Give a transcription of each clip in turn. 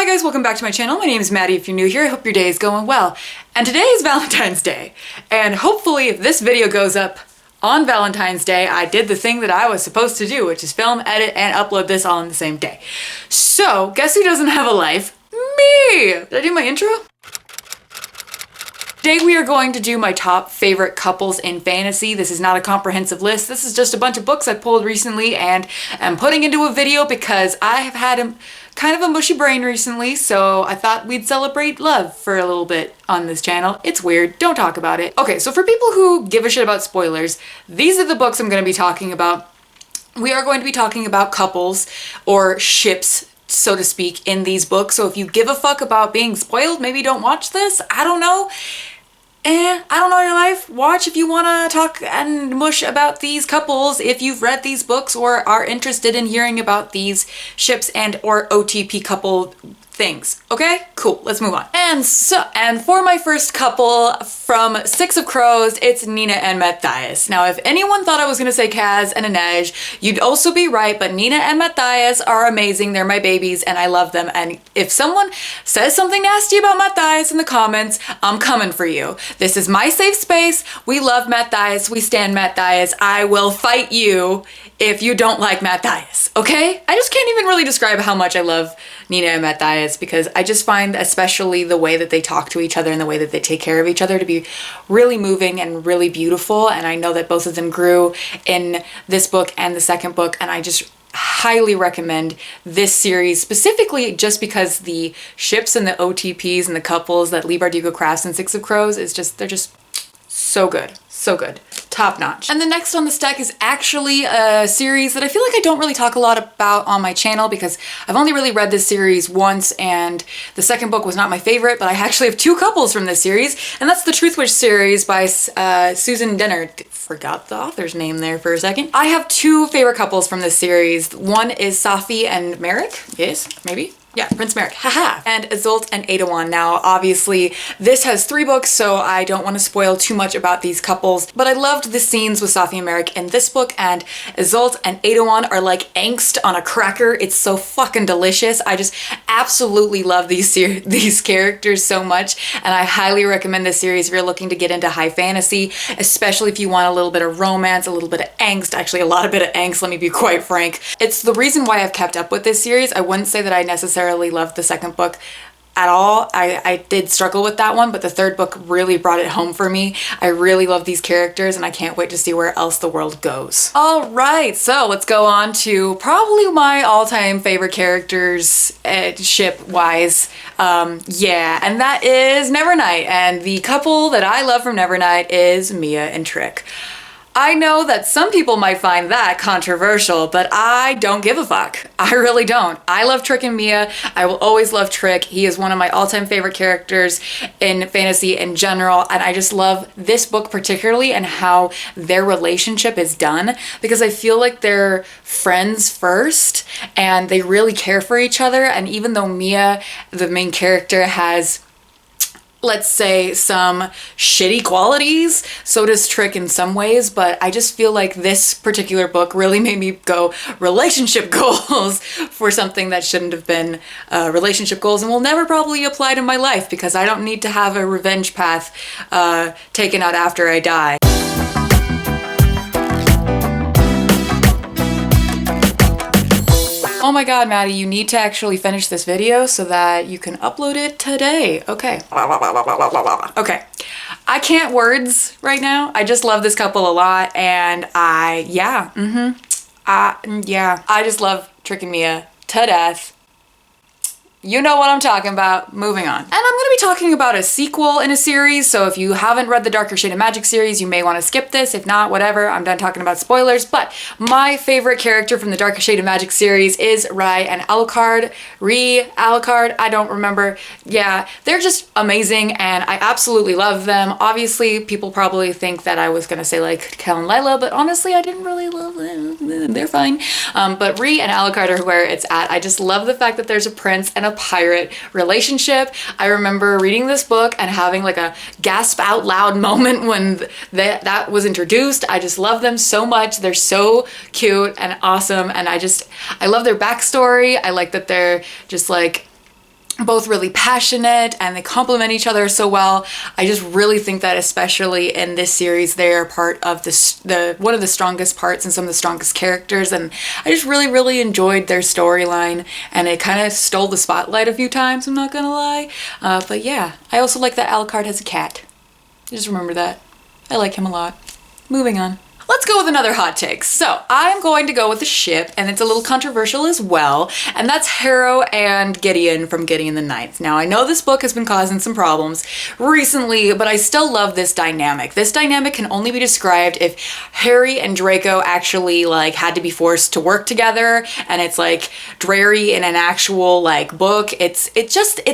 guys, welcome back to my channel. My name is Maddie. If you're new here, I hope your day is going well. And today is Valentine's Day. And hopefully if this video goes up on Valentine's Day, I did the thing that I was supposed to do, which is film, edit, and upload this all on the same day. So, guess who doesn't have a life? Me! Did I do my intro? Today we are going to do my top favorite couples in fantasy. This is not a comprehensive list. This is just a bunch of books I pulled recently and am putting into a video because I have had kind of a mushy brain recently, so I thought we'd celebrate love for a little bit on this channel. It's weird, don't talk about it. Okay, so for people who give a shit about spoilers, these are the books I'm going to be talking about. We are going to be talking about couples or ships, so to speak, in these books. So if you give a fuck about being spoiled, maybe don't watch this. I don't know. I don't know your life. Watch if you want to talk and mush about these couples, if you've read these books or are interested in hearing about these ships and or OTP couple things. Okay, cool, let's move on. And for my first couple from Six of Crows, it's Nina and Matthias. Now, if anyone thought I was gonna say Kaz and Inej, you'd also be right, but Nina and Matthias are amazing. They're my babies and I love them. And if someone says something nasty about Matthias in the comments, I'm coming for you. This is my safe space. We love Matthias. We stand Matthias. I will fight you if you don't like Matthias, okay? I just can't even really describe how much I love Nina and Matthias because I just find especially the way that they talk to each other and the way that they take care of each other to be really moving and really beautiful. And I know that both of them grew in this book and the second book, and I just highly recommend this series specifically just because the ships and the OTPs and the couples that Leigh Bardugo crafts in Six of Crows is just, they're just so good. So good. Top notch. And the next on the stack is actually a series that I feel like I don't really talk a lot about on my channel because I've only really read this series once and the second book was not my favorite, but I actually have two couples from this series, and that's the Truthwish series by Susan Dennard. Forgot the author's name there for a second. I have two favorite couples from this series. One is Safi and Merrick. Yes, maybe? Yeah, Prince Merrick, haha. And Isolde and Adawan. Now, obviously, this has 3 books, so I don't want to spoil too much about these couples, but I loved the scenes with Safi and Merrick in this book, and Isolde and Adawan are like angst on a cracker. It's so fucking delicious. I just absolutely love these characters so much, and I highly recommend this series if you're looking to get into high fantasy, especially if you want a little bit of romance, a little bit of angst, actually a lot of bit of angst, let me be quite frank. It's the reason why I've kept up with this series. I wouldn't say that I necessarily loved the second book at all. I did struggle with that one, but the third book really brought it home for me. I really love these characters and I can't wait to see where else the world goes. All right, so let's go on to probably my all-time favorite characters ship-wise. Yeah, and that is Nevernight, and the couple that I love from Nevernight is Mia and Trick. I know that some people might find that controversial, but I don't give a fuck. I really don't. I love Trick and Mia. I will always love Trick. He is one of my all-time favorite characters in fantasy in general, and I just love this book particularly and how their relationship is done because I feel like they're friends first and they really care for each other. And even though Mia, the main character, has, let's say, some shitty qualities, so does Trick in some ways, but I just feel like this particular book really made me go relationship goals for something that shouldn't have been relationship goals and will never probably apply to my life because I don't need to have a revenge path taken out after I die. Oh my god, Maddie, you need to actually finish this video so that you can upload it today. Okay. Okay. I can't words right now. I just love this couple a lot and I just love Trick and Mia to death. You know what I'm talking about. Moving on. And I'm gonna be talking about a sequel in a series, so if you haven't read the Darker Shade of Magic series, you may want to skip this. If not, whatever, I'm done talking about spoilers. But my favorite character from the Darker Shade of Magic series is Rhy and Alucard. Alucard, I don't remember. Yeah, they're just amazing and I absolutely love them. Obviously, people probably think that I was gonna say like Kel and Lila, but honestly, I didn't really love them. They're fine. But Rhy and Alucard are where it's at. I just love the fact that there's a prince and a pirate relationship. I remember reading this book and having like a gasp out loud moment when that was introduced. I just love them so much. They're so cute and awesome, and I love their backstory. I like that they're just like both really passionate and they complement each other so well. I just really think that especially in this series, they are part of one of the strongest parts and some of the strongest characters, and I just really enjoyed their storyline, and it kind of stole the spotlight a few times, I'm not gonna lie. But yeah, I also like that Alucard has a cat. Just remember that. I like him a lot. Moving on. Let's go with another hot take. So I'm going to go with a ship, and it's a little controversial as well, and that's Harrow and Gideon from Gideon the Ninth. Now I know this book has been causing some problems recently, but I still love this dynamic. This dynamic can only be described if Harry and Draco actually like had to be forced to work together, and it's like Drarry in an actual like book. It's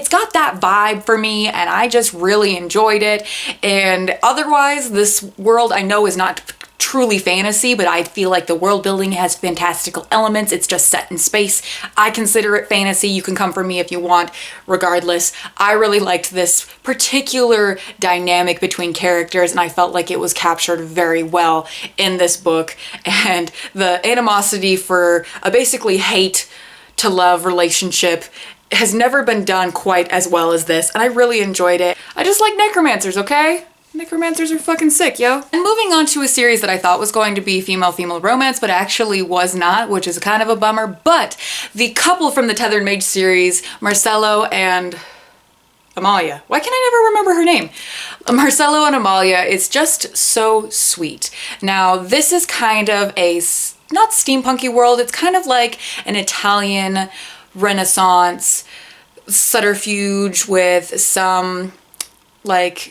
got that vibe for me, and I just really enjoyed it. And otherwise, this world I know is not truly fantasy, but I feel like the world building has fantastical elements. It's just set in space. I consider it fantasy. You can come for me if you want. Regardless, I really liked this particular dynamic between characters, and I felt like it was captured very well in this book. And the animosity for a basically hate to love relationship has never been done quite as well as this, and I really enjoyed it. I just like necromancers, okay? Necromancers are fucking sick, yo. And moving on to a series that I thought was going to be female-female romance, but actually was not, which is kind of a bummer. But the couple from the Tethered Mage series, Marcello and Amalia. Why can I never remember her name? Marcello and Amalia is just so sweet. Now, this is kind of a, not steampunky world, it's kind of like an Italian Renaissance subterfuge with some, like,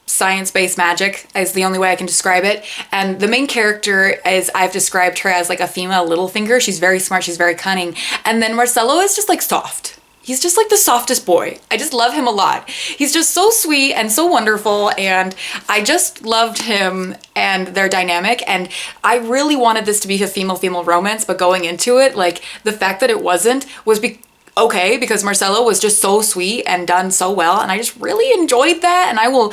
science-based magic is the only way I can describe it. And the main character is, I've described her as like a female Littlefinger. She's very smart, she's very cunning. And then Marcello is just like soft. He's just like the softest boy. I just love him a lot. He's just so sweet and so wonderful, and I just loved him and their dynamic, and I really wanted this to be a female-female romance, but going into it, like, the fact that it wasn't was okay, because Marcello was just so sweet and done so well, and I just really enjoyed that. And I will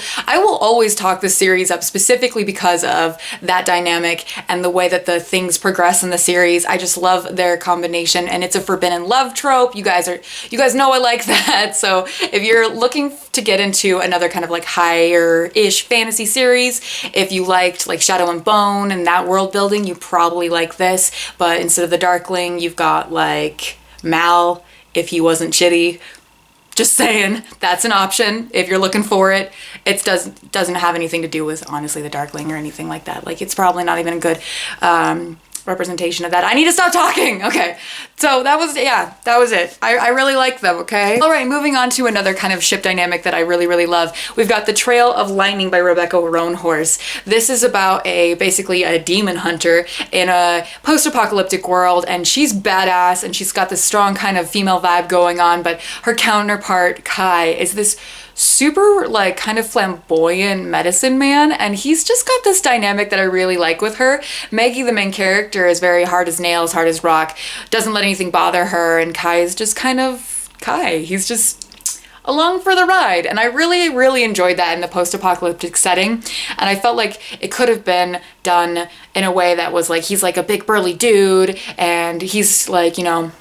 always talk this series up specifically because of that dynamic and the way that the things progress in the series. I just love their combination, and it's a forbidden love trope. You guys know I like that. So if you're looking to get into another kind of like higher-ish fantasy series, if you liked like Shadow and Bone and that world building, you probably like this. But instead of the Darkling, you've got like Mal, if he wasn't shitty. Just saying, that's an option if you're looking for it. It doesn't have anything to do with, honestly, the Darkling or anything like that. Like, it's probably not even a good representation of that. I need to stop talking. Okay, so that was it. I really like them, okay? All right, moving on to another kind of ship dynamic that I really love. We've got The Trail of Lightning by Rebecca Roanhorse. This is about basically a demon hunter in a post-apocalyptic world, and she's badass, and she's got this strong kind of female vibe going on, but her counterpart, Kai, is this super like kind of flamboyant medicine man, and he's just got this dynamic that I really like with her. Maggie, the main character, is very hard as nails, hard as rock, doesn't let anything bother her, and Kai is just kind of Kai. He's just along for the ride, and I really enjoyed that in the post-apocalyptic setting, and I felt like it could have been done in a way that was like, he's like a big burly dude, and he's like, you know,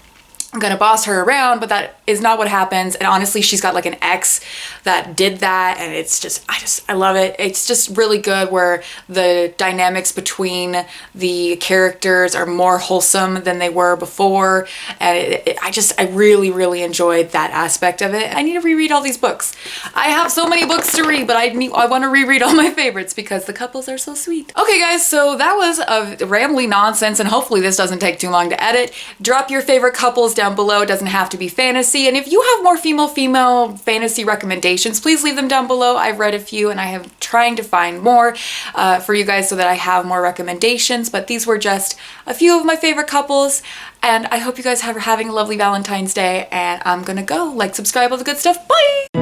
I'm gonna boss her around, but that is not what happens. And honestly, she's got like an ex that did that, and it's just, I love it. It's just really good where the dynamics between the characters are more wholesome than they were before, and I really enjoyed that aspect of it. I need to reread all these books. I have so many books to read, but I want to reread all my favorites because the couples are so sweet. Okay guys, so that was a rambly nonsense, and hopefully this doesn't take too long to edit. Drop your favorite couples down below. It doesn't have to be fantasy. And if you have more female fantasy recommendations, please leave them down below. I've read a few, and I am trying to find more for you guys so that I have more recommendations. But these were just a few of my favorite couples, and I hope you guys are having a lovely Valentine's Day. And I'm gonna go, like, subscribe, all the good stuff. Bye!